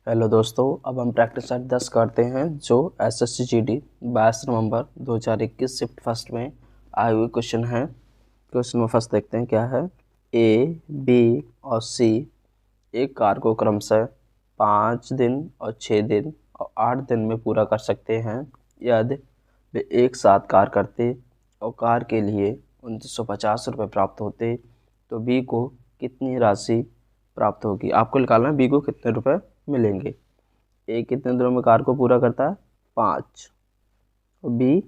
Hello दोस्तों, अब हम प्रैक्टिस सेट 10 करते हैं जो एसएससी जीडी 22 नवंबर 2021 शिफ्ट फर्स्ट में आए हुए क्वेश्चन हैं। क्वेश्चन में फर्स्ट देखते हैं क्या है। ए, बी और सी एक कार को क्रमशः 5 दिन और 6 दिन और 8 दिन में पूरा कर सकते हैं। यदि वे एक साथ कार करते और कार के लिए 2950 रुपये प्राप्त होते तो बी को कितनी राशि प्राप्त होगी। आपको निकालना है बी को कितने रुपए मिलेंगे। ए कितने दिनों में कार को पूरा करता है 5, और बी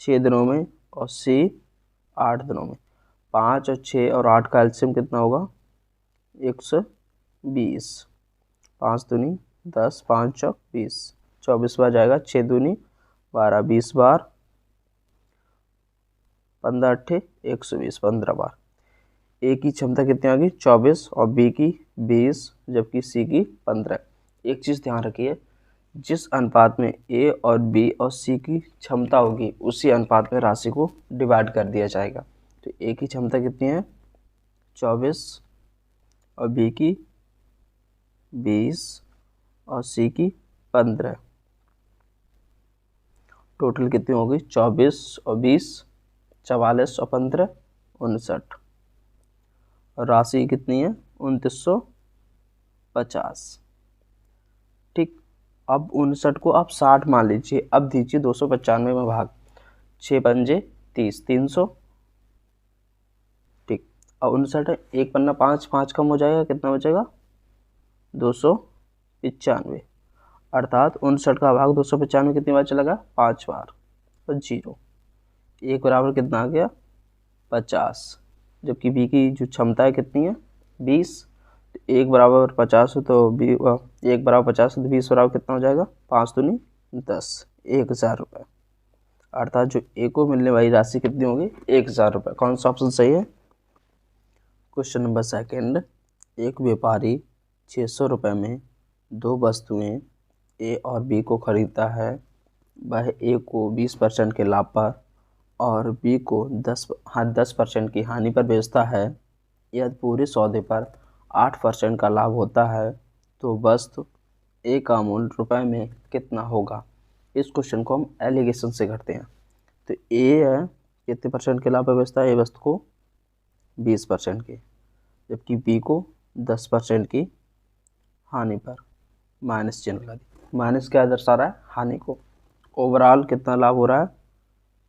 6 दिनों में और सी 8 दिनों में। 5 और 6 और 8 का एलसीएम कितना होगा 120। 5 दूनी 10, 5 चौक 20, 24 बार जाएगा। 6 दूनी 12, 20 बार, 15 अट्ठे 120, 15 बार। ए की क्षमता कितनी आ गई 24 और बी की 20 जबकि सी की 15। एक चीज़ ध्यान रखिए, जिस अनुपात में ए और बी और सी की क्षमता होगी उसी अनुपात में राशि को डिवाइड कर दिया जाएगा। तो ए की क्षमता कितनी है 24 और बी की 20 और सी की 15। टोटल कितनी होगी 24 और 20, 44 और 15 59। और राशि कितनी है 2950। ठीक, अब 59 को आप 60 मान लीजिए। अब दीजिए 295 में भाग, 6 पंजे 30, 300। ठीक, अब 59 एक पन्ना 5, 5 कम हो जाएगा, कितना बचेगा 295। अर्थात 59 का भाग 295 कितनी बार चला गया 5 बार, और 0 एक बराबर कितना आ गया 50। जबकि बी की जो क्षमता है कितनी है 20। एक बराबर 50 हो तो बी एक बराबर 50 हो तो 20 बराबर कितना हो जाएगा 5 दूनी 10, 1000 रुपये। अर्थात जो ए को मिलने वाली राशि कितनी होगी 1000 रुपये। कौन सा ऑप्शन सही है। क्वेश्चन नंबर सेकंड, एक व्यापारी 600 रुपये में 2 वस्तुएं ए और बी को खरीदता है। वह ए को 20% के लाभ पर और बी को 10% की हानि पर बेचता है। यदि पूरे सौदे पर 8% का लाभ होता है तो वस्तु ए का मूल्य रुपए में कितना होगा। इस क्वेश्चन को हम एलिगेशन से करते हैं। तो ए है कितने परसेंट के लाभ पर बेचता है, ए वस्तु को 20% के, जबकि बी को 10% की हानि पर। माइनस चिन्ह लगा दी। माइनस क्या दर्शा रहा है हानि को। ओवरऑल कितना लाभ हो रहा है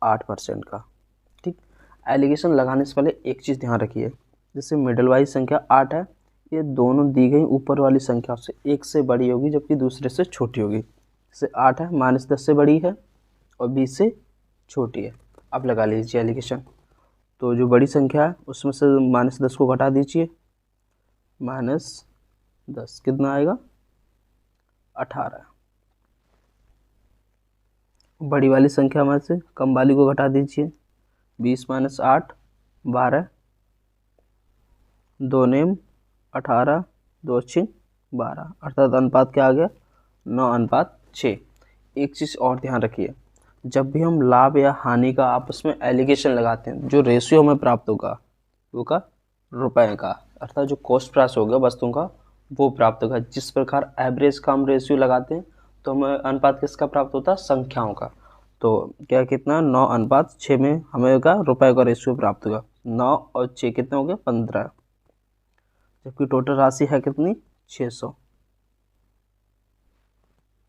8% का। ठीक, एलिगेशन लगाने से पहले एक चीज़ ध्यान रखिए, जैसे मिडल वाली संख्या 8 है, ये दोनों दी गई ऊपर वाली संख्या से एक से बड़ी होगी जबकि दूसरे से छोटी होगी। जैसे 8 है -10 से बड़ी है और 20 से छोटी है। अब लगा लीजिए एलिगेशन। तो जो बड़ी संख्या है उसमें से -10 को घटा दीजिए, -10 कितना आएगा 18। बड़ी वाली संख्या में से कम वाली को घटा दीजिए, 20 - 8 12, 2 नेम 18, 2 6 12। अर्थात अनुपात क्या आ गया 9:6। एक चीज़ और ध्यान रखिए, जब भी हम लाभ या हानि का आपस में एलिगेशन लगाते हैं, जो रेशियो हमें प्राप्त होगा वो का रुपए का, अर्थात जो कॉस्ट प्राइस होगा वस्तुओं का वो प्राप्त होगा। जिस प्रकार एवरेज का हम रेशियो लगाते हैं तो हमें अनुपात किसका प्राप्त होता है संख्याओं का। तो क्या कितना 9:6 में हमें का रुपए का रेशियो प्राप्त होगा। 9 और 6 कितने हो गए 15, जबकि टोटल राशि है कितनी 600।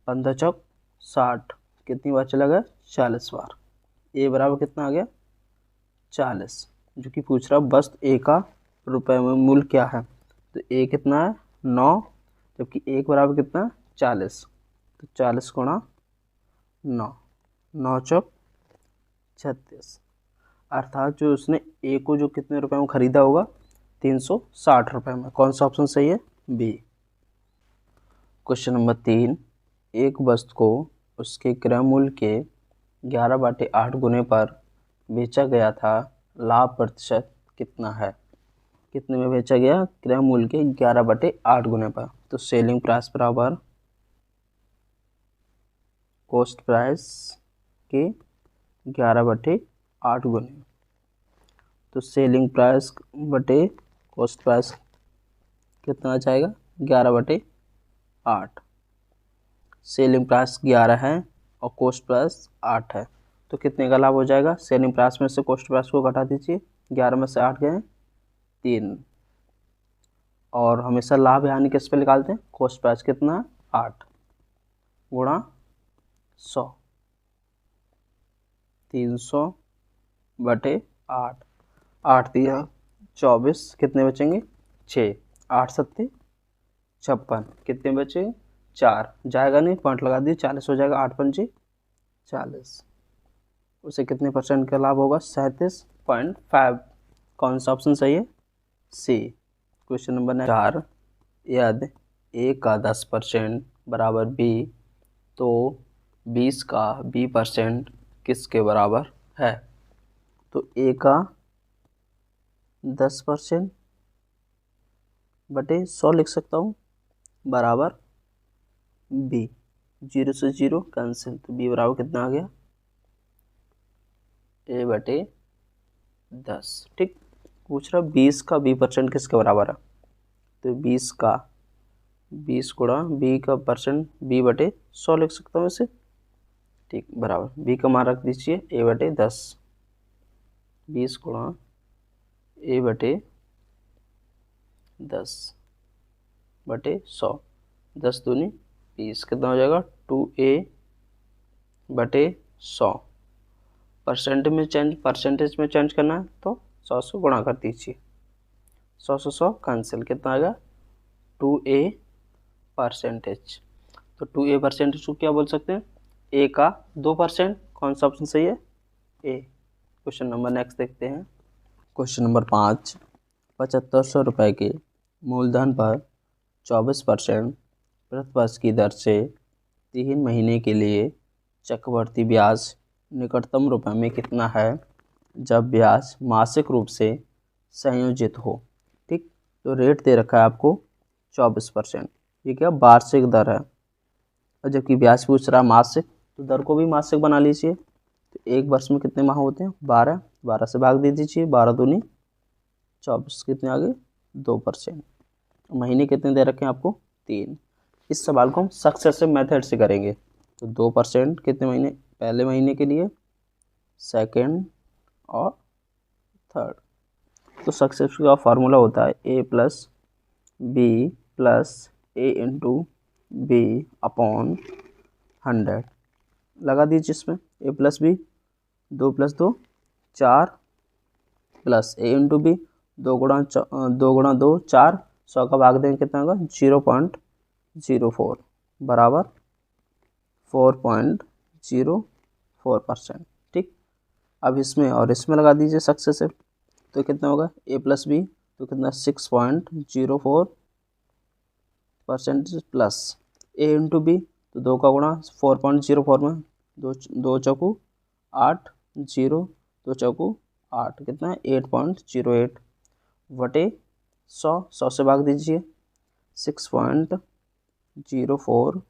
15 चौक 60, कितनी बार चला गया 40 बार। ए बराबर कितना आ गया 40, जो कि पूछ रहा वस्तु ए का रुपए में मूल्य क्या है। तो ए कितना है 9, जबकि एक बराबर कितना 40, तो 40 गुणा 9, 9 चौक 36। अर्थात जो उसने ए को जो कितने रुपए में खरीदा होगा 360 रुपये में। कौन सा ऑप्शन सही है बी। क्वेश्चन नंबर 3, एक वस्तु को उसके क्रय मूल्य के 11/8 गुने पर बेचा गया था। लाभ प्रतिशत कितना है। कितने में बेचा गया क्रय मूल्य के 11/8 गुने पर। तो सेलिंग प्राइस बराबर कॉस्ट प्राइस के 11/8 गुने। तो सेलिंग प्राइस बटे कॉस्ट प्राइस कितना आ जाएगा 11/8। 8, सेलिंग प्राइस 11 है और कॉस्ट प्राइस 8 है, तो कितने का लाभ हो जाएगा? सेलिंग प्राइस में से कॉस्ट प्राइस को घटा दीजिए, 11 में से 8 गए 3, और हमेशा लाभ हानि किस पे निकालते हैं? कॉस्ट प्राइस कितना है? 8 गुणा 100, 300 बटे 8, 8 दिया 24, कितने बचेंगे? 6, 8 सत्ते 56, कितने बचे? 4, जाएगा नहीं, पॉइंट लगा दिए, 40 हो जाएगा, 8 पंचे 40, उसे कितने परसेंट का लाभ होगा? 37.5। कौन सा ऑप्शन सही है? सी। क्वेश्चन नंबर 4, यदि ए का 10% बराबर बी, तो 20 का b% किसके बराबर है? तो ए का 10% बटे 100 लिख सकता हूँ, बराबर बी, 0 से 0 कैंसिल, तो बी बराबर कितना आ गया? ए बटे 10। ठीक, पूछ रहा 20 का b% किसके बराबर है? तो 20 गुणा बी का परसेंट, बी बटे 100 लिख सकता हूँ इसे। ठीक, बराबर बी का मान रख दीजिए ए बटे 10, 20 गुणा ए बटे 10 बटे 100, 10 दूनी 20, कितना हो जाएगा? 2a बटे 100। परसेंटेज में चेंज करना है तो 100 से गुणा कर दीजिए, 100 से 100 कैंसिल, कितना आएगा? 2a%। तो 2a% को क्या बोल सकते हैं? ए का 2%। कौन सा ऑप्शन सही है? ए। क्वेश्चन नंबर नेक्स्ट देखते हैं। क्वेश्चन नंबर 5, 7500 रुपये के मूलधन पर 24% प्रतिवर्ष की दर से 3 महीने के लिए चक्रवृद्धि ब्याज निकटतम रुपये में कितना है जब ब्याज मासिक रूप से संयोजित हो? ठीक, तो रेट दे रखा है आपको 24%, ये क्या वार्षिक दर है, और जबकि ब्याज पूछ रहा है मासिक, तो दर को भी मासिक बना लीजिए। तो एक वर्ष में कितने माह होते हैं? 12, 12 से भाग दे दीजिए, 12 दूनी 24, कितने आ गए? 2%। महीने कितने दे रखे हैं आपको? 3। इस सवाल को हम सक्सेसिव मेथड से करेंगे। तो 2% कितने महीने? पहले महीने के लिए, सेकेंड और थर्ड। तो सक्सेसिव का फॉर्मूला होता है a plus B plus A into B upon 100। लगा दीजिए इसमें a plus B, 2 + 2 4 plus A into B, 2 गुणा 2 4, 100 का भाग देंगे कितना होगा? 0.04 बराबर 4.04%। ठीक, अब इसमें और इसमें लगा दीजिए सक्सेसिव, तो कितना होगा? a प्लस बी, तो कितना? 6.04% प्लस ए इंटू बी, तो 2 का गुणा 4.04 में 2 चौकू 8, 0 2 चौकू 8, कितना है? 8.08 बटे 100 से भाग दीजिए, 6.04,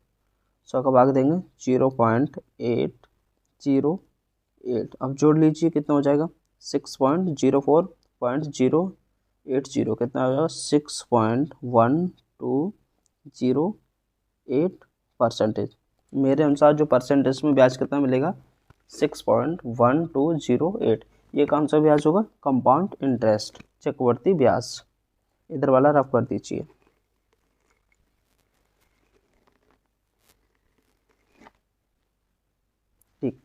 100 का भाग देंगे 0.808। अब जोड़ लीजिए, कितना हो जाएगा? 6.04.080, कितना हो जाएगा? 6.1208%। मेरे अनुसार जो परसेंटेज में ब्याज कितना मिलेगा? 6.1208। ये कौन सा ब्याज होगा? कंपाउंड इंटरेस्ट, चक्रवृद्धि ब्याज। इधर वाला रफ कर दीजिए। ठीक,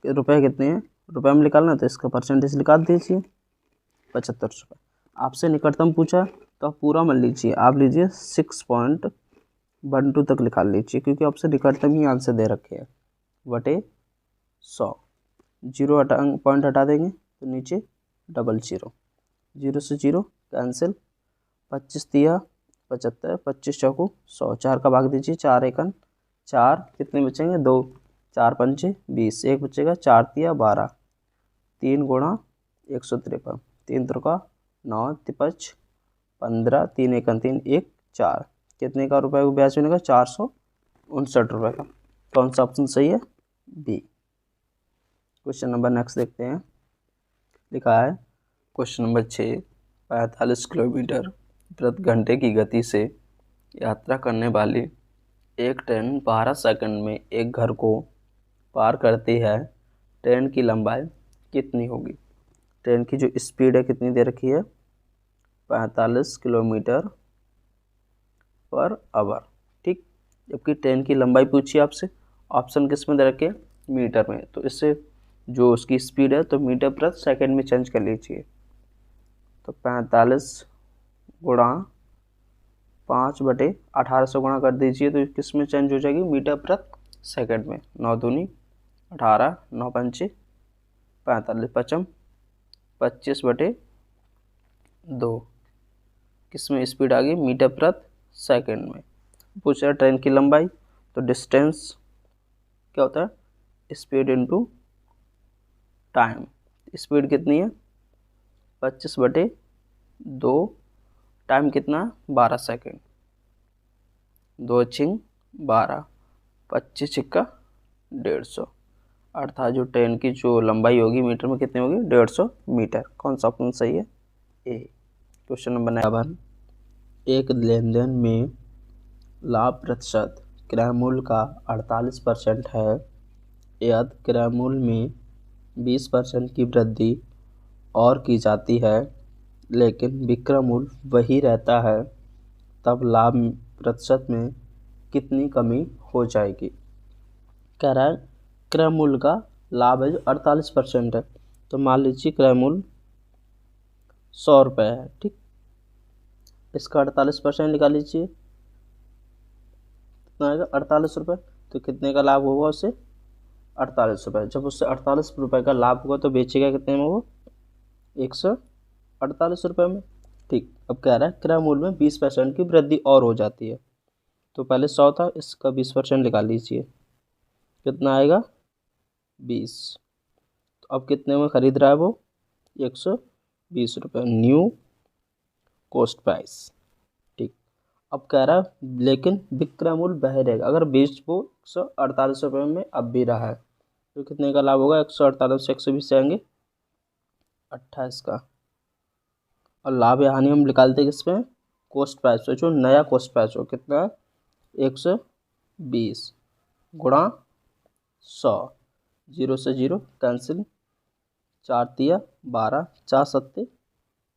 रुपए कितने हैं? रुपए में निकालना, तो इसका परसेंटेज निकाल दीजिए, 75 रुपये। आपसे निकटतम पूछा तो आप पूरा मान लीजिए, आप लीजिए 6.12 तक निकाल लीजिए, क्योंकि आपसे निकटतम ही आंसर दे रखे हैं, बटे 100। 0 पॉइंट हटा देंगे तो नीचे 00, 0 से 0 कैंसिल, 25 दिया 75, 25 चौकू 100, 4 का भाग दीजिए, 4 एकन 4, कितने बचेंगे? 2, 4 पंचे 20, 1 बचेगा, 4 दिया 12, 3 गुणा 153, 3 त्रिका 9, 5 15, 3 एकन 3, 1 4, कितने का रुपये को ब्याज मिलेगा? 459 रुपये का। कौन सा ऑप्शन सही है? बी। क्वेश्चन नंबर नेक्स्ट देखते हैं। लिखा है क्वेश्चन नंबर 6, 45 किलोमीटर प्रति घंटे की गति से यात्रा करने वाली एक ट्रेन 12 सेकंड में एक घर को पार करती है, ट्रेन की लंबाई कितनी होगी? ट्रेन की जो स्पीड है कितनी दे रखी है? 45 किलोमीटर पर आवर। ठीक, जबकि ट्रेन की लंबाई पूछी आपसे, ऑप्शन किस में दे रखे? मीटर में। तो इससे जो उसकी स्पीड है तो मीटर प्रति सेकंड में चेंज कर लीजिए। तो 45 गुणा 5/1800 गुणा कर दीजिए तो किस में चेंज हो जाएगी? मीटर प्रति सेकंड में। 9 दूनी 18, 9 पंचे 45, पचम 25/2। किस में स्पीड आ गई? मीटर प्रति सेकंड में। पूछ रहा ट्रेन की लंबाई, तो डिस्टेंस क्या होता है? Speed into time. स्पीड कितनी है? 25/2। टाइम कितना? 12 सेकंड। 2 छिंग 12, 25 छिक्का 150। अर्थात जो ट्रेन की जो लंबाई होगी मीटर में कितनी होगी? 150 मीटर। कौन सा ऑप्शन सही है? ए। Question number 9। एक लेन देन में लाभ प्रतिशत क्रय मूल्य का 48% है, यदि क्रय मूल्य में 20% की वृद्धि और की जाती है लेकिन विक्रय मूल्य वही रहता है, तब लाभ प्रतिशत में कितनी कमी हो जाएगी? कह रहा है क्रय मूल्य का लाभ है जो 48% है, तो मान लीजिए क्रय मूल्य 100 रुपये है। ठीक, इसका 48% निकाल लीजिए, कितना आएगा? 48 रुपये। तो कितने का लाभ होगा उससे? 48 रुपये। जब उससे 48 रुपये का लाभ होगा तो बेचेगा कितने में? वो 148 रुपये में। ठीक, अब कह रहा है क्रय मूल्य में 20% की वृद्धि और हो जाती है। तो पहले 100 था, इसका 20% निकाल लीजिए, कितना आएगा? 20। तो अब कितने में खरीद रहा है वो? 120 रुपये, न्यू कॉस्ट प्राइस। ठीक, अब कह रहा है लेकिन विक्रय मूल्य वह रहेगा। अगर बेच वो 148 रुपये में अब भी रहा है तो कितने का लाभ होगा? 148 से 120 जाएंगे 28 का। और लाभ या हानि हम निकालते किसमें? कॉस्ट प्राइस पे। जो नया कॉस्ट प्राइस हो कितना है? 120 गुणा 100, 0 से 0 कैंसिल, 4 तिया 12, 4 सत्ते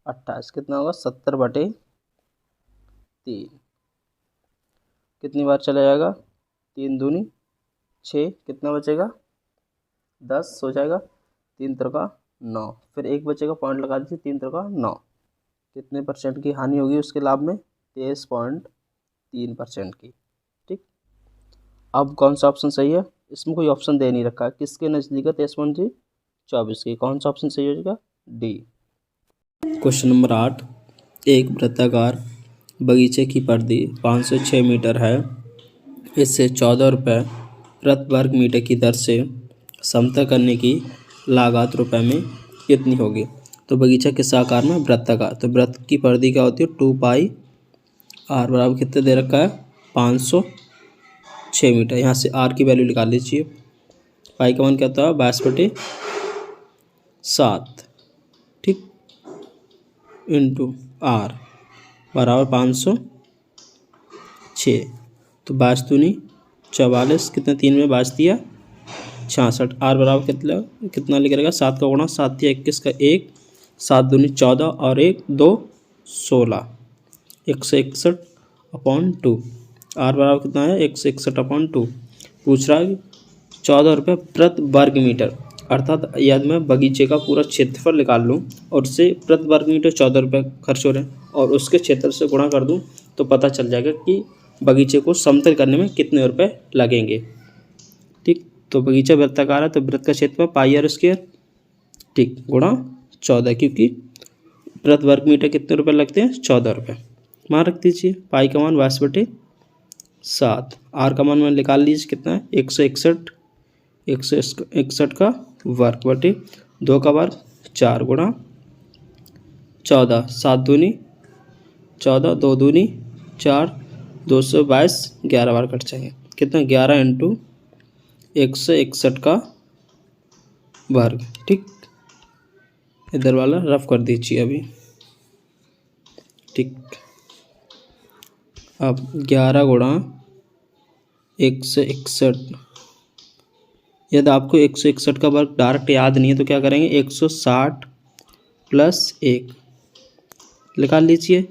28, कितना होगा? 70/3। कितनी बार चला जाएगा? 3 दूनी 6, कितना बचेगा? 10 हो जाएगा। 3 त्रिका 9, फिर एक बचेगा, पॉइंट लगा दीजिए, 3 त्रिका 9। कितने परसेंट की हानि होगी उसके लाभ में? 23.3% की। ठीक, अब कौन सा ऑप्शन सही है? इसमें कोई ऑप्शन दे नहीं रखा है। किसके नज़दीक है 23.24 की? कौन सा ऑप्शन सही हो जाएगा? डी। Question number 8। एक वृत्ताकार बगीचे की परिधि 506 मीटर है, इससे 14 रुपये प्रति वर्ग मीटर की दर से समतल करने की लागत रुपए में कितनी होगी? तो बगीचा किस आकार में? वृत्ताकार। तो वृत्त की परिधि क्या होती है? 2πr बराबर कितने दे रखा है? 506 मीटर। यहाँ से आर की वैल्यू निकाल लीजिए। पाई का मान क्या होता है? 22/7। ठीक, इंटू आर बराबर 506। तो 22 दूनी 44, कितने 3 में 22 दिया 66। आर बराबर कितना लिख रहेगा? 7 का गुणा 7 या 21 का 1, 7 दूनी 14 और 1 2 16, 161/2। आर बराबर कितना है? 161/2। पूछ रहा है 14 रुपये प्रति वर्ग मीटर। अर्थात यदि मैं बगीचे का पूरा क्षेत्रफल निकाल लूँ और उससे प्रति वर्ग मीटर 14 रुपये खर्च हो रहे हैं और उसके क्षेत्र से गुणा कर दूँ तो पता चल जाएगा कि बगीचे को समतल करने में कितने रुपए लगेंगे। ठीक, तो बगीचा वृत्ताकार है तो वृत्त का क्षेत्रफल πr²। ठीक, गुणा 14, क्योंकि प्रति वर्ग मीटर कितने रुपए लगते हैं? 14 रुपये। मान रख दीजिए। पाई का मान 22/7। आर का मान निकाल लीजिए, कितना है? 161, 161 का वर्ग बटे 2 का वर्ग 4 गुणा 14, 7 दूनी 14, 2 दूनी 4, 222, 11 बार कट जाएंगे। कितना? 11 इंटू 161 का वर्ग। ठीक, इधर वाला रफ कर दीजिए अभी। ठीक, अब 11 गुणा 161। यदि आपको 161 का वर्ग डायरेक्ट याद नहीं है तो क्या करेंगे, 160 प्लस 1 निकाल लीजिए,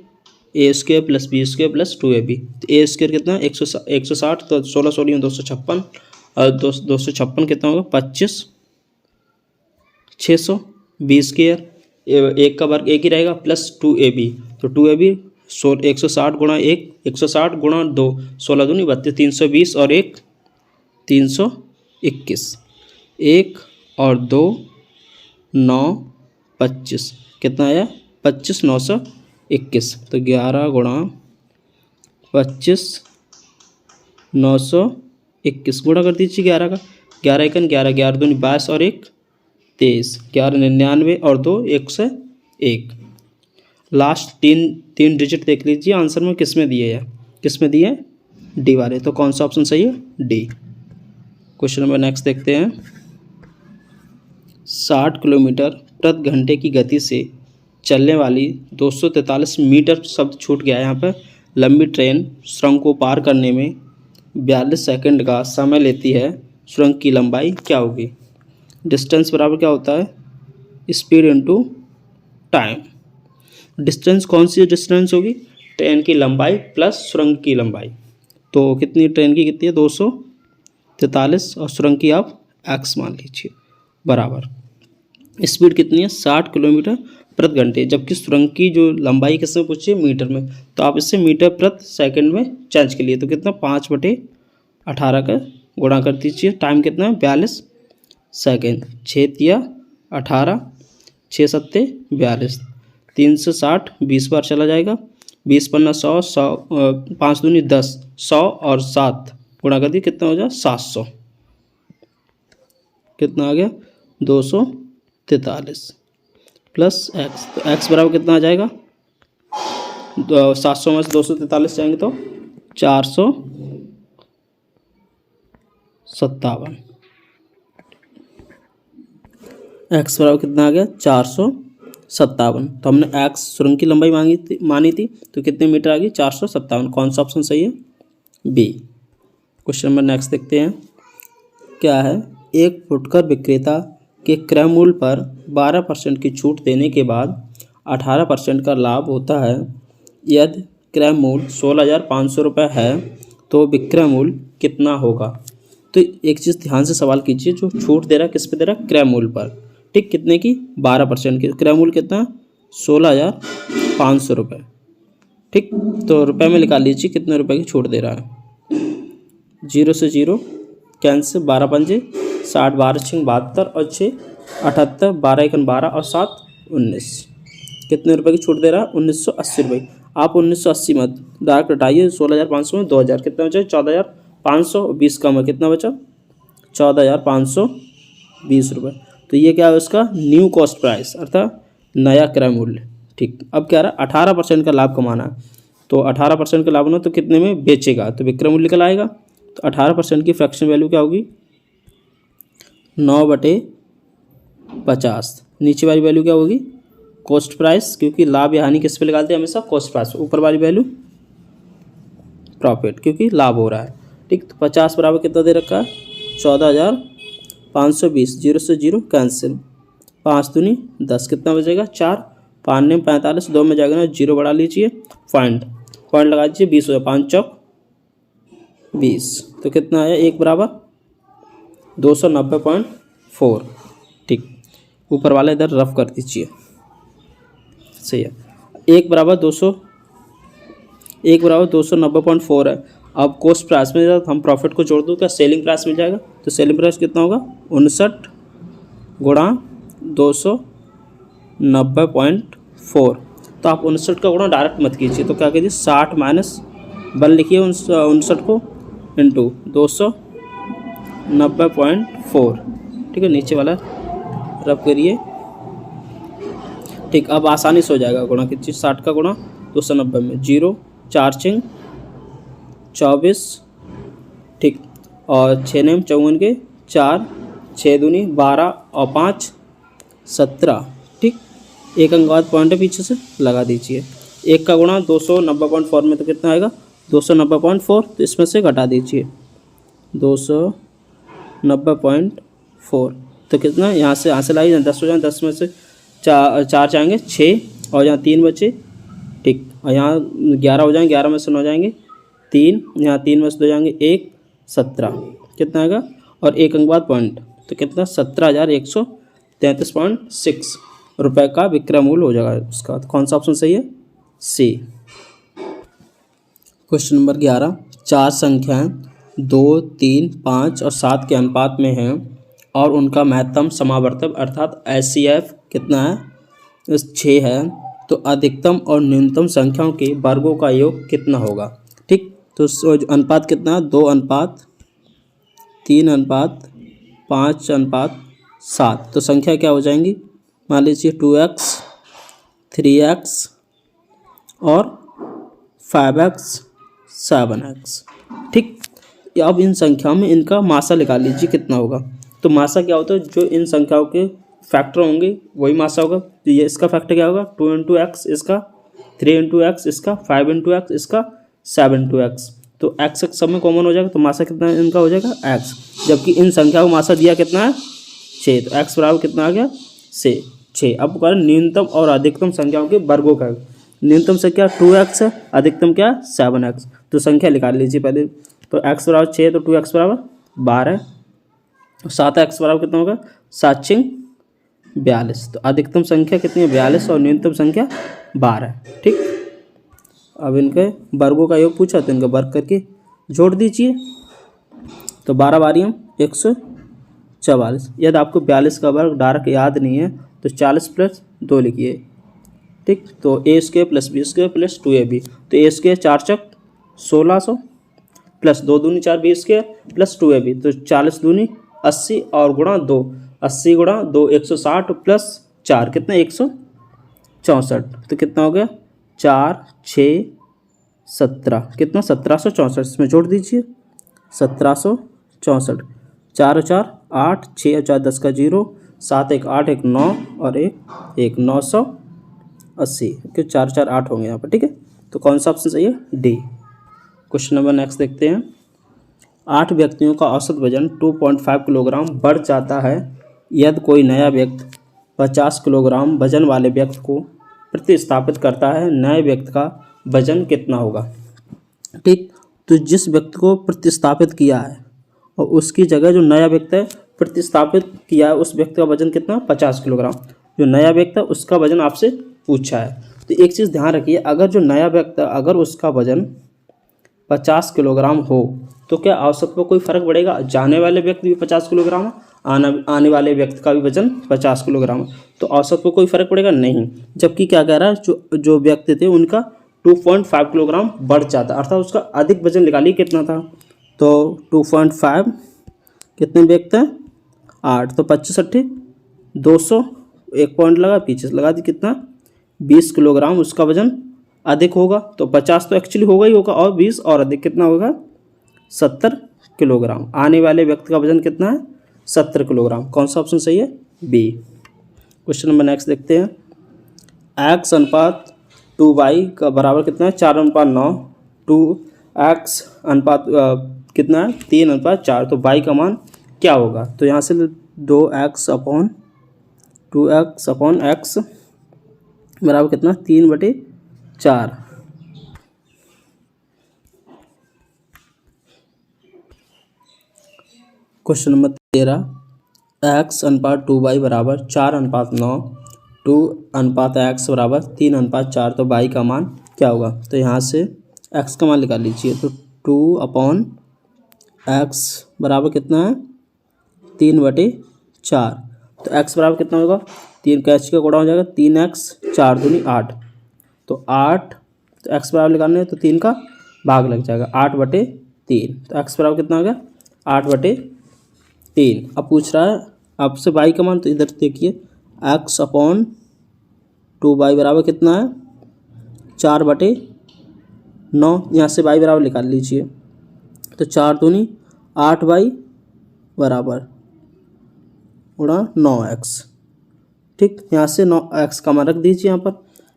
A square plus B square plus 2ab। तो ए स्क्वायर कितना, 160, तो 16 16 256, और 256 कितना होगा, 25 600। बी स्क्वायर एक का वर्ग एक ही रहेगा प्लस 2ab, तो 2ab 160 गुणा 1, 160 गुणा 2, 16 दूनी 32, 320 और 1 321, 1 और 2 9 25, कितना आया 25 921। तो 11 गुणा 25 921 गुणा कर दीजिए 11 का, 11 एकन 11, 11 दूनी 22 और 1 23, 11 99 और 2 101। लास्ट तीन डिजिट देख लीजिए आंसर में किस में दिए है, किस में दिए है, डी वाले। तो कौन सा ऑप्शन सही है, डी। क्वेश्चन नंबर नेक्स्ट देखते हैं। 60 किलोमीटर प्रति घंटे की गति से चलने वाली 243 मीटर शब्द छूट गया है यहाँ पर। लंबी ट्रेन सुरंग को पार करने में 42 सेकंड का समय लेती है, सुरंग की लंबाई क्या होगी। डिस्टेंस बराबर क्या होता है, स्पीड इनटू टाइम। डिस्टेंस कौन सी डिस्टेंस होगी, ट्रेन की लंबाई प्लस सुरंग की लंबाई। तो कितनी, ट्रेन की कितनी है 243 और सुरंग की आप x मान लीजिए, बराबर स्पीड कितनी है 60 किलोमीटर प्रति घंटे, जबकि सुरंग की जो लंबाई किस में पूछिए, मीटर में। तो आप इससे मीटर प्रति सेकंड में चेंज के लिए तो कितना 5/18 का गुणा कर दीजिए। टाइम कितना है 42 सेकेंड, 6 तिया 18, 6 सत्ते 42, 360 20 बार चला जाएगा, 20 पन्ना 100, 5 दूनी 10, 100 और 7 गुणा कर दिए, कितना हो जाए 700, कितना आ गया 243 प्लस x। तो x बराबर कितना आ जाएगा, 700 में से 243 जाएंगे तो 457। x बराबर कितना आ गया 457। तो हमने x सुरंग की लंबाई मानी थी, तो कितने मीटर आ गई 457। कौन सा ऑप्शन सही है, बी। क्वेश्चन नंबर नेक्स्ट देखते हैं। क्या है, एक फुटकर विक्रेता के क्रय मूल्य पर 12% की छूट देने के बाद 18% का लाभ होता है। यदि क्रय मूल्य 16,500 रुपये है तो विक्रय मूल्य कितना होगा। तो एक चीज़ ध्यान से सवाल कीजिए, जो छूट दे रहा है किस पे दे रहा है, क्रय मूल्य पर, ठीक, कितने की 12% की। क्रय मूल्य कितना 16,500 रुपये, ठीक। तो रुपये में निकाल लीजिए कितने रुपए की छूट दे रहा है। 0 से 0 कैंसिल, 12 पंजे 60, 12 6 72 और 6 78, 12 1 12 और 7 19, कितने रुपए की छूट दे रहा है 1980 रुपये। आप 1980 मत डायरेक्ट हटाइए, 16,500 में 2,000 कितना बचा 14,520 कम है, कितना बचा 14,520 रुपये। तो ये क्या है उसका न्यू कॉस्ट प्राइस, अर्थात नया क्रय मूल्य, ठीक। अब क्या रहा 18% का लाभ कमाना है, तो 18% का लाभ होना तो कितने में बेचेगा, तो विक्रय मूल्य निकल आएगा। तो 18% की फ्रैक्शन वैल्यू क्या होगी 9/50। नीचे वाली वैल्यू क्या होगी कॉस्ट प्राइस, क्योंकि लाभ या हानि किस पे लगाते हैं हमेशा कॉस्ट प्राइस। ऊपर वाली वैल्यू प्रॉफिट, क्योंकि लाभ हो रहा है, ठीक। तो 50 बराबर कितना दे रखा है 14,520। 0 से 0 कैंसिल, 5 दूनी 10, कितना बचेगा 4, 5 ने 45, 2 में जाएगा ना 0 बढ़ा लीजिए, पॉइंट लगा दीजिए, 20 हो जाए, 5 चौक 20। तो कितना आया 1 बराबर 290.4, ठीक। ऊपर वाला इधर रफ कर दीजिए, सही है। 1 बराबर 290.4 है। अब कॉस्ट प्राइस में जब हम प्रॉफिट को जोड़ दूँ क्या सेलिंग प्राइस मिल जाएगा। तो सेलिंग प्राइस कितना होगा 59 गुणा 290.4। तो आप 59 का गुणा डायरेक्ट मत कीजिए, तो क्या कीजिए 60 माइनस 1 लिखिए 59 को इंटू 290.4, ठीक है। नीचे वाला रब करिए, ठीक। अब आसानी से हो जाएगा गुणा कीजिए, 60 का गुणा 290 में 0 4 6 24, ठीक। और 6 नेम 54 के 4, 6 दूनी 12 और 5 17, ठीक। एक अंक बाद पॉइंट है पीछे से लगा दीजिए। 1 का गुणा 290.4 में तो कितना आएगा 290.4, तो इसमें से घटा दीजिए 290.4। तो कितना यहाँ से लाइए 10 हो जाए, 10 में से चार जाएंगे 6 और यहाँ 3 बचे, ठीक। और यहाँ 11 हो जाएंगे, 11 में से 9 जाएंगे 3, यहाँ 3 में से 2 जाएंगे 1, 17 कितना आएगा, और 1 अंक बाद पॉइंट, तो कितना 17,133.6 रुपये का विक्रय मूल्य हो जाएगा उसका। तो कौन सा ऑप्शन सही है, सी। क्वेश्चन नंबर 11, 4 संख्याएं 2, 3, 5 और 7 के अनुपात में हैं और उनका महत्तम समावर्तक अर्थात HCF कितना है, 6 है, तो अधिकतम और न्यूनतम संख्याओं के वर्गों का योग कितना होगा, ठीक। तो अनुपात कितना, 2:3:5:7, तो संख्या क्या हो जाएंगी, मान लीजिए 2x, 3x और 5x, 7x, ठीक। अब इन संख्याओं में इनका मासा निकाल लीजिए कितना होगा। तो मासा क्या होता है, जो इन संख्याओं के फैक्टर होंगे वही मासा होगा। तो ये इसका फैक्टर क्या होगा, 2 × x इसका, 3 × x इसका, 5 × x इसका, 7 × x। तो x सब में कॉमन हो जाएगा, तो मासा कितना इनका हो जाएगा x, जबकि इन संख्याओं को मासा दिया कितना है 6, तो x बराबर कितना आ गया 6। अब करें न्यूनतम और अधिकतम संख्याओं के वर्गों का। न्यूनतम संख्या 2x है, अधिकतम क्या 7x। तो संख्या निकाल लीजिए पहले। तो x बराबर 6, तो 2x बराबर 12, 7x बराबर कितना होगा 7×42। तो अधिकतम संख्या कितनी है 42 और न्यूनतम संख्या 12, ठीक। अब इनके वर्गों का योग पूछा तो इनका वर्ग करके जोड़ दीजिए। तो 12 बारियाँ 144। यदि आपको 42 का वर्ग डायरेक्ट याद नहीं है तो 40 + 2 लिखिए, ठीक। तो a² + b² + 2ab। तो a² 4 × 1600 प्लस 2 दूनी 4 b² + 2ab। तो 40 दूनी 80 और गुणा 2, 80 × 2 160 + 4 कितना 164। तो कितना हो गया 4, 6, 17 कितना 1764। इसमें जोड़ दीजिए 1764। 4 और 4 8, 6 और 4 10 का 0, 7 1 8 1 9 और 1 980 क्योंकि 4 4 8 होंगे यहाँ पर, ठीक है। तो कौन सा ऑप्शन सही है, डी। क्वेश्चन नंबर नेक्स्ट देखते हैं। 8 व्यक्तियों का औसत वजन 2.5 किलोग्राम बढ़ जाता है यदि कोई नया व्यक्ति 50 किलोग्राम वजन वाले व्यक्ति को प्रतिस्थापित करता है, नए व्यक्ति का वजन कितना होगा, ठीक। तो जिस व्यक्ति को प्रतिस्थापित किया है और उसकी जगह जो नया व्यक्ति है प्रतिस्थापित किया है उस व्यक्ति का वजन कितना 50 किलोग्राम। जो नया व्यक्ति है उसका वजन आपसे पूछा है। तो एक चीज़ ध्यान रखिए, अगर जो नया व्यक्ति अगर उसका वजन 50 किलोग्राम हो तो क्या औसत पर कोई फर्क पड़ेगा। जाने वाले व्यक्ति भी 50 किलोग्राम है, आने वाले व्यक्ति का भी वजन 50 किलोग्राम है, तो औसत पर कोई फर्क पड़ेगा नहीं। जबकि क्या कह रहा है, जो व्यक्ति थे उनका 2.5 किलोग्राम बढ़ जाता, अर्थात उसका अधिक वजन निकालिए कितना था। तो 2.5 कितने व्यक्ति हैं 8, तो 25 8 200, एक पॉइंट लगा पीछे से लगा दी कितना 20 किलोग्राम उसका वजन अधिक होगा। तो 50 तो एक्चुअली होगा ही होगा और 20 और अधिक कितना होगा 70 किलोग्राम। आने वाले व्यक्ति का वजन कितना है 70 किलोग्राम। कौन सा ऑप्शन सही है, बी। क्वेश्चन नंबर नेक्स्ट देखते हैं। x अनुपात 2y का बराबर कितना है 4:9। 2x अनुपात कितना है 3:4। तो y का मान क्या होगा। तो यहाँ से 2x/x बराबर कितना 3/4। Question number 13। x अनुपात 2y बराबर 4:9। 2:x बराबर 3:4। तो y का मान क्या होगा। तो यहाँ से x का मान निकाल लीजिए। तो 2/x बराबर कितना है 3/4। तो x बराबर कितना होगा 3 का h का गुणा हो जाएगा 3x 4 दूनी 8। तो 8 तो x बराबर निकालना है तो 3 का भाग लग जाएगा 8/3। तो x बराबर कितना हो गया 8/3। अब पूछ रहा है आपसे y का मान। तो इधर देखिए x/2y बराबर कितना है 4/9। यहाँ से y बराबर निकाल लीजिए। तो 4 दूनी 8y बराबर गुणा 9x, ठीक। यहाँ से 9x का मान रख दीजिए यहाँ पर।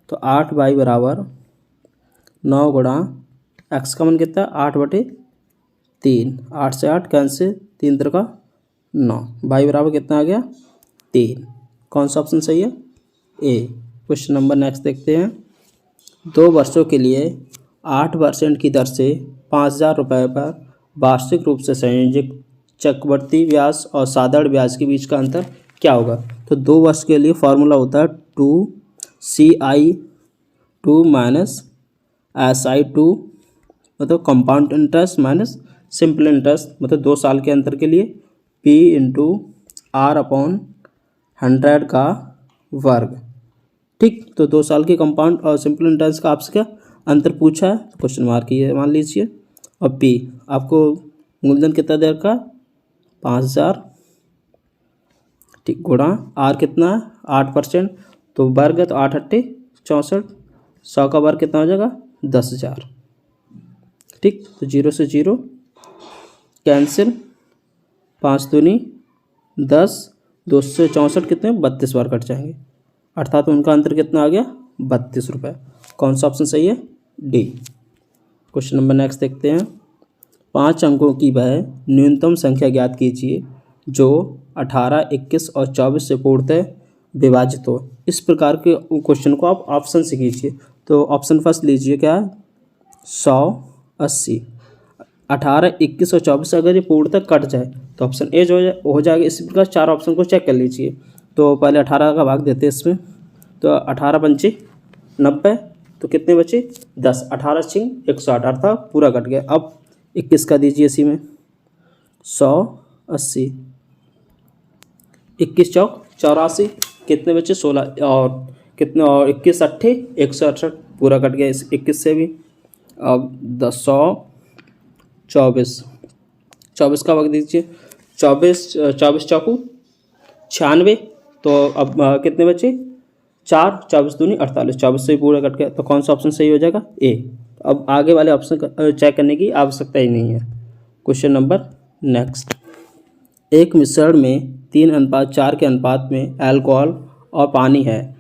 तो 8y बराबर 9 गुणा x का मान कितना है 3, 8 से 8 कैंसिल, 3 3 का 9, y बराबर कितना आ गया 3। कौन सा ऑप्शन सही है? ए। क्वेश्चन नंबर नेक्स्ट देखते हैं। 2 वर्षों के लिए 8% की दर से 5,000 रुपये पर वार्षिक रूप से संयोजित चक्रवृद्धि ब्याज और साधारण ब्याज के बीच का अंतर क्या होगा? तो 2 वर्ष के लिए फॉर्मूला होता है 2CI2 माइनस SI2, मतलब compound interest minus simple interest, मतलब 2 साल के अंतर के लिए P इंटू R/100 का वर्ग। ठीक, तो 2 साल के कंपाउंड और सिंपल इंटरेस्ट का आपसे क्या अंतर पूछा है, तो क्वेश्चन मार्क ये मान लीजिए। और P आपको मूलधन कितना दे रखा है 5,000, ठीक, गुणा R कितना है 8%, तो वर्ग है तो 8 8 64, 100 का वर्ग कितना हो जाएगा 10,000। ठीक, तो 0 से 0 कैंसिल, 5 दूनी 10, 2 से 64 कितने 32 बार कट जाएंगे, अर्थात उनका अंतर कितना आ गया 32 रुपये। कौन सा ऑप्शन सही है? डी। क्वेश्चन नंबर नेक्स्ट देखते हैं। 5 अंकों की वह न्यूनतम संख्या ज्ञात कीजिए जो 18, 21 और 24 से पूर्णतः विभाजित हो। इस प्रकार के क्वेश्चन को आप ऑप्शन से कीजिए। तो ऑप्शन फर्स्ट लीजिए, क्या है 100, 80, 18, 21 और 24 अगर ये पूर्णतः कट जाए तो ऑप्शन ए जो हो जाएगा। इसी प्रकार 4 ऑप्शन को चेक कर लीजिए। तो पहले 18 का भाग देते हैं इसमें, तो 18 पंचे 90, तो कितने बचे 10, 18 छिंग 108, अर्थात पूरा कट गया। अब 21 का दीजिए इसी में 100, 80, 21 चौक 84, कितने बचे 16, और कितने, और 21 अट्ठे 168, पूरा कट गया इस 21 से भी। अब 100, 24 का वक्त दीजिए, 24 चौकू 96, तो अब कितने बचे 4, 24 दूनी 48, 24 से भी पूरा कट गया। तो कौन सा ऑप्शन सही हो जाएगा? ए। अब आगे वाले ऑप्शन चेक करने की आवश्यकता ही नहीं है। Question number next. एक मिश्रण में 3:4 के अनुपात में अल्कोहल और पानी है।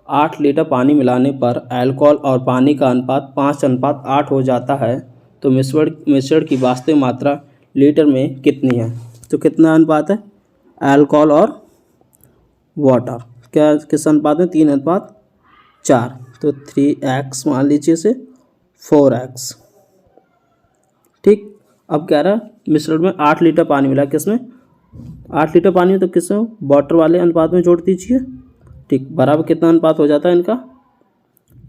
8 लीटर पानी मिलाने पर अल्कोहल और पानी का अनुपात 5:8 हो जाता है, तो मिश्रण की वास्तविक मात्रा लीटर में कितनी है? तो कितना अनुपात है अल्कोहल और वाटर, क्या किस अनुपात में 3:4, तो 3x मान लीजिए इसे 4x। ठीक, अब कह रहा है मिश्रण में 8 लीटर पानी मिला, किसमें 8 लीटर पानी में, तो किसमें वाटर वाले अनुपात में जोड़ दीजिए। ठीक, बराबर कितना अनुपात हो जाता है इनका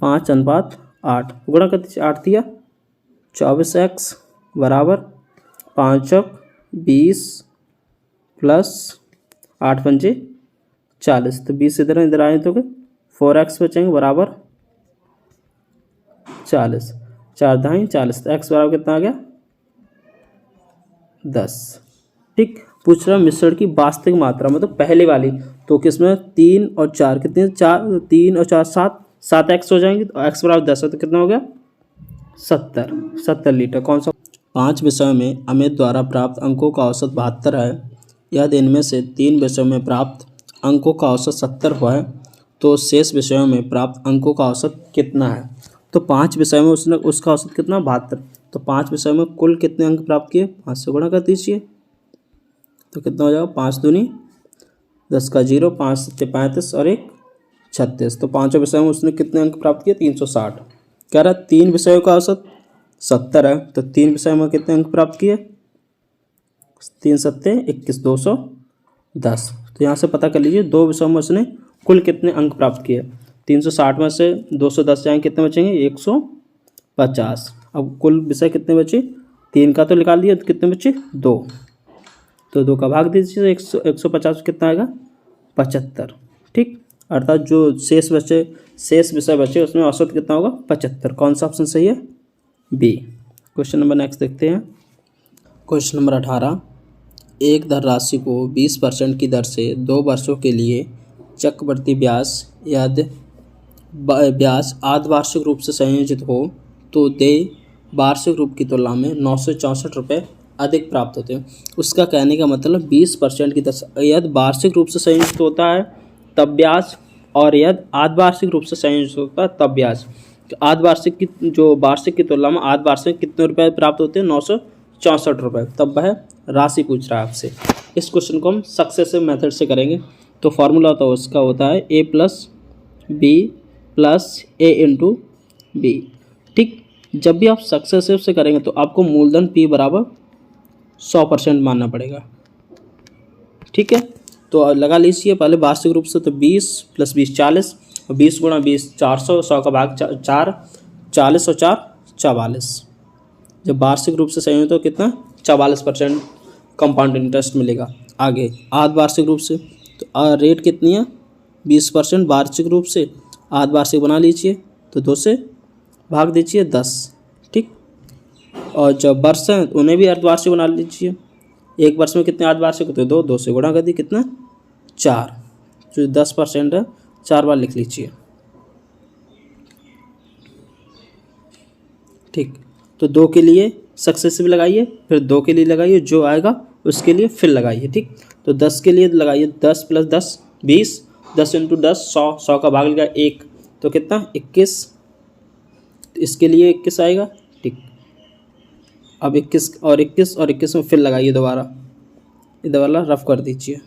5:8, गुणा कर दीजिए, 8 दिया 24x बराबर 5 20 प्लस 8 पंजे 40, तो 20 इधर आए तो 4x बचेंगे बराबर 40, 4 दाएँ 40, तो x बराबर कितना आ गया 10। ठीक, पूछ रहा मिश्रण की वास्तविक मात्रा, मतलब पहले वाली, तो किसमें 3 और 4 कितने 4, 3 और 4 7x हो जाएंगे, तो x बराबर 10 है, तो कितना हो गया 70 लीटर। कौन सा? 5 विषयों में अमित द्वारा प्राप्त अंकों का औसत 72 है, यदि इनमें से 3 विषयों में प्राप्त अंकों का औसत 70 हुआ है, तो शेष विषयों में प्राप्त अंकों का औसत कितना है? तो 5 विषयों में उसका औसत कितना 72, तो 5 विषयों में कुल कितने अंक प्राप्त किए 5 से गुणा कर दीजिए, तो कितना हो जाएगा 5 दूनी 10 का 0, 5 7 35 और 1 36, तो 5 विषयों में उसने कितने अंक प्राप्त किए 360। कह रहा 3 विषयों का औसत 70 है, तो 3 विषयों में कितने अंक प्राप्त किए 3 7 21 210, तो यहाँ से पता कर लीजिए 2 विषयों में उसने कुल कितने अंक प्राप्त किए। 360 में से 210 जाएंगे, कितने बचेंगे 150। अब कुल विषय कितने बचे, 3 का तो निकाल दिया, तो कितने बचे 2, तो 2 का भाग दीजिए, 150 कितना आएगा 75। ठीक, अर्थात जो शेष विषय बचे उसमें औसत कितना होगा 75। कौन सा ऑप्शन सही है? बी। क्वेश्चन नंबर नेक्स्ट देखते हैं। Question number 18। एक धन राशि को 20% की दर से 2 वर्षों के लिए चक्रवृद्धि ब्याज यदि ब्याज आधवार्षिक रूप से संयोजित हो तो देय वार्षिक रूप की तुलना में 964 रुपये अधिक प्राप्त होते हैं। उसका कहने का मतलब 20% की दर यदि वार्षिक रूप से संयोजित होता है तब ब्याज, और यदि आधवार्षिक रूप से संयोजित होता है तब ब्याज। तो आधवार्षिक की जो वार्षिक की तुलना में आधवार्षिक कितने रुपये प्राप्त होते हैं ₹64, तब वह राशि पूछ रहा है आपसे। इस क्वेश्चन को हम सक्सेसिव मेथड से करेंगे। तो फार्मूला होता है उसका होता है a + b + a × b। ठीक, जब भी आप सक्सेसिव से करेंगे तो आपको मूलधन p बराबर 100% मानना पड़ेगा। ठीक है, तो लगा लीजिए पहले वार्षिक रूप से। तो 20 + 20 40, और 20 × 20 400, 100 का भाग 4, 40 और 4 44। जब वार्षिक रूप से सही हो तो कितना 44% कंपाउंड इंटरेस्ट मिलेगा। आगे अर्धवार्षिक रूप से तो रेट कितनी है 20% वार्षिक रूप से। अर्धवार्षिक बना लीजिए तो 2 से भाग दीजिए 10। ठीक, और जब वर्ष हैं उन्हें भी अर्धवार्षिक बना लीजिए। एक वर्ष में कितने अर्धवार्षिक होते हैं 2, 2 से गुणा कर दी कितना 4, जो 10% है 4 बार लिख लीजिए। ठीक, तो 2 के लिए सक्सेसिव लगाइए, फिर 2 के लिए लगाइए, जो आएगा उसके लिए फिर लगाइए। ठीक, तो 10 के लिए लगाइए 10 + 10 20, 10 × 10 100, 100 का भाग लगा 1 तो कितना 21, इसके लिए 21 आएगा। ठीक, अब 21 और 21 और 21 में फिर लगाइए दोबारा, इधर वाला रफ कर दीजिए।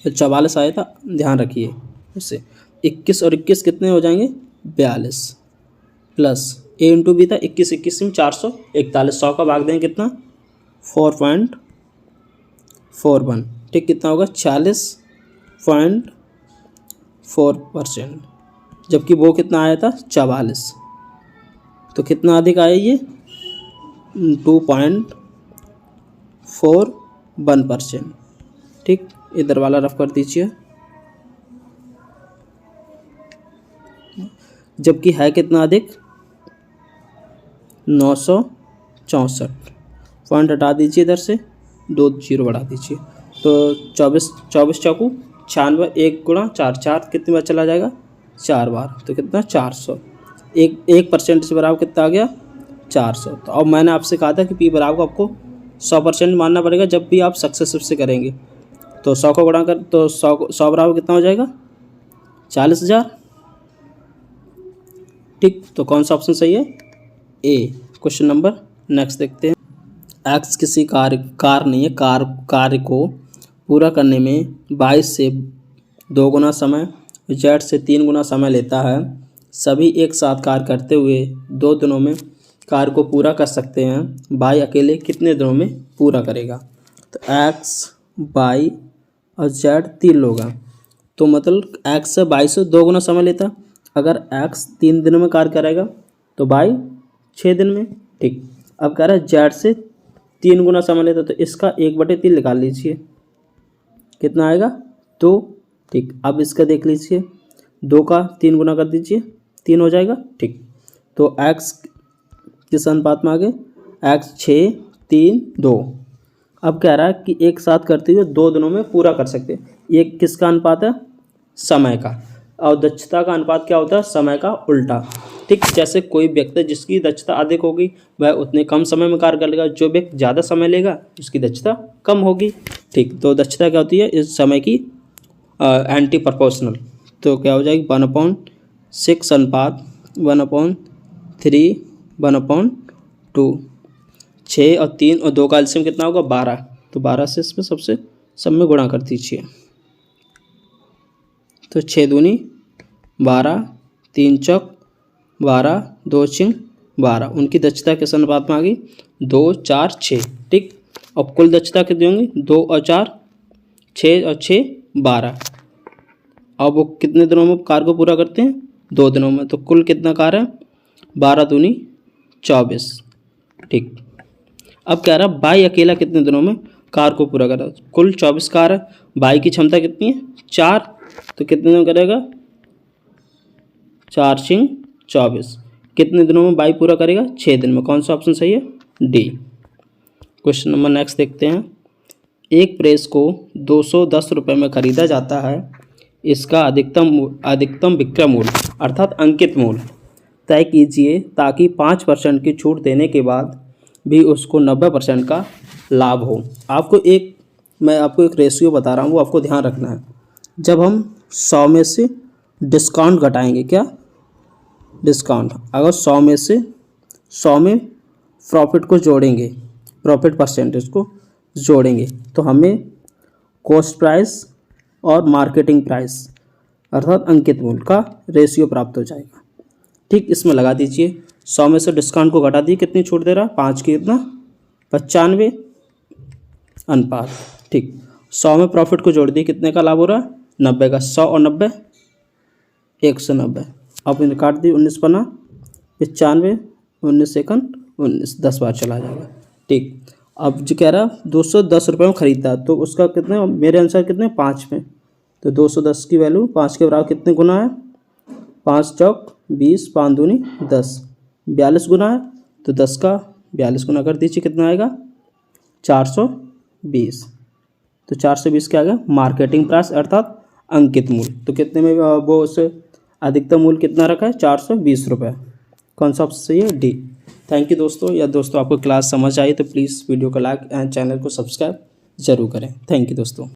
44 आया था, ध्यान रखिए उससे। 21 और 21 कितने हो जाएंगे 42, प्लस a × b था 21, 21 में 441, 100 का भाग देंगे कितना 4.41। ठीक, कितना होगा 40.4%, जबकि वो कितना आया था 44, तो कितना अधिक आया ये 2.41%। ठीक, इधर वाला रफ कर दीजिए। जबकि है कितना अधिक 964, पॉइंट हटा दीजिए इधर से, 2 0 बढ़ा दीजिए। तो 24 चौकू 96, 1 × 4 4 कितनी बार चला जाएगा 4 बार, तो कितना 400। 1% से बराबर कितना आ गया 400। तो अब मैंने आपसे कहा था कि p बराबर आपको 100% मानना पड़ेगा जब भी आप सक्सेसिव से करेंगे। तो 100 को गुणा कर तो 100 बराबर कितना हो जाएगा 40,000। ठीक, तो कौन सा ऑप्शन सही है ए। क्वेश्चन नंबर नेक्स्ट देखते हैं। एक्स किसी कार्य को पूरा करने में 22 से 2 गुना समय, जेड से 3 गुना समय लेता है। सभी एक साथ कार्य करते हुए 2 दिनों में कार्य को पूरा कर सकते हैं। वाई अकेले कितने दिनों में पूरा करेगा। तो एक्स, वाई और जेड 3 लोग हैं, तो मतलब एक्स से 22 से 2 गुना समय लेता। अगर एक्स 3 दिनों में कार्य करेगा तो वाई 6 दिन में। ठीक, अब कह रहा है जेड से 3 गुना समय लेता, तो इसका 1/3 निकाल लीजिए, कितना आएगा 2। ठीक, अब इसका देख लीजिए 2 का 3 गुना कर दीजिए, 3 हो जाएगा। ठीक, तो एक्स किस अनुपात में आ गए एक्स 6 3 2। अब कह रहा है कि एक साथ करते हुए 2 दिनों में पूरा कर सकते हैं। ये किसका अनुपात है समय का, और दक्षता का अनुपात क्या होता है समय का उल्टा। ठीक, जैसे कोई व्यक्ति जिसकी दक्षता अधिक होगी वह उतने कम समय में कार्य कर लेगा, जो व्यक्ति ज़्यादा समय लेगा उसकी दक्षता कम होगी। ठीक, तो दक्षता क्या होती है इस समय की एंटी प्रोपोर्शनल। तो क्या हो जाएगी 1/6 अनुपात 1/3 1/2। 6 और 3 और 2 का एलसीएम कितना होगा 12, तो 12 से इसमें सबसे सब में गुणा कर दीजिए। तो 6 दूनी 12, 3 चौक 12, 2 चिंग 12। उनकी दक्षता किस अनुपात में आ गई 2 4 6। ठीक, और कुल दक्षता कितनी होंगी 2 और 4 6 और 6 12। अब वो कितने दिनों में कार्य को पूरा करते हैं 2 दिनों में, तो कुल कितना कार्य है 12 दूनी 24। ठीक, अब कह रहा है बाई अकेला कितने दिनों में कार्य को पूरा करा। कुल 24 कार्य है, बाई की क्षमता कितनी है 4, तो कितने दिनों करेगा 4 × 24। कितने दिनों में बाई पूरा करेगा 6 दिन में। कौन सा ऑप्शन सही है डी। क्वेश्चन नंबर नेक्स्ट देखते हैं। एक प्रेस को 210 रुपये में खरीदा जाता है। इसका अधिकतम विक्रय मूल्य अर्थात अंकित मूल्य तय कीजिए ताकि 5% की छूट देने के बाद भी उसको 90% का लाभ हो। मैं आपको एक रेशियो बता रहा हूँ, वो आपको ध्यान रखना है। जब हम 100 में से डिस्काउंट घटाएंगे, क्या डिस्काउंट, अगर 100 में से 100 में प्रॉफिट को जोड़ेंगे, प्रॉफिट परसेंटेज को जोड़ेंगे तो हमें कॉस्ट प्राइस और मार्केटिंग प्राइस अर्थात अंकित मूल्य का रेशियो प्राप्त हो जाएगा। ठीक, इसमें लगा दीजिए 100 में से डिस्काउंट को घटा दी, कितनी छूट दे रहा है, 5 की कितना 95 अनुपात। ठीक, 100 में प्रॉफिट को जोड़ दिए, कितने का लाभ हो रहा है, 90 का। 100 और 90 190। अब इन्हें काट दी, 19 पना 95, 19 एकन 19, 10 बार चला जाएगा। ठीक, अब जो कह रहा 210 रुपये में ख़रीदता तो उसका कितने, मेरे अनुसार कितने 5 में, तो 210 की वैल्यू 5 के बराबर कितने गुना है, 5 चौक 20, 5 दूनी 10, 42 गुना है, तो 10 का 42 गुना कर दीजिए, कितना आएगा 420। तो 420 क्या आ गया, मार्केटिंग प्राइस अर्थात अंकित मूल्य। तो कितने में वो उसे अधिकतम मूल्य कितना रखा है, 420 रुपये। कौन सा ऑप्शन सही है, डी। थैंक यू दोस्तों। या दोस्तों आपको क्लास समझ आई तो प्लीज़ वीडियो को लाइक एंड चैनल को सब्सक्राइब जरूर करें। थैंक यू दोस्तों।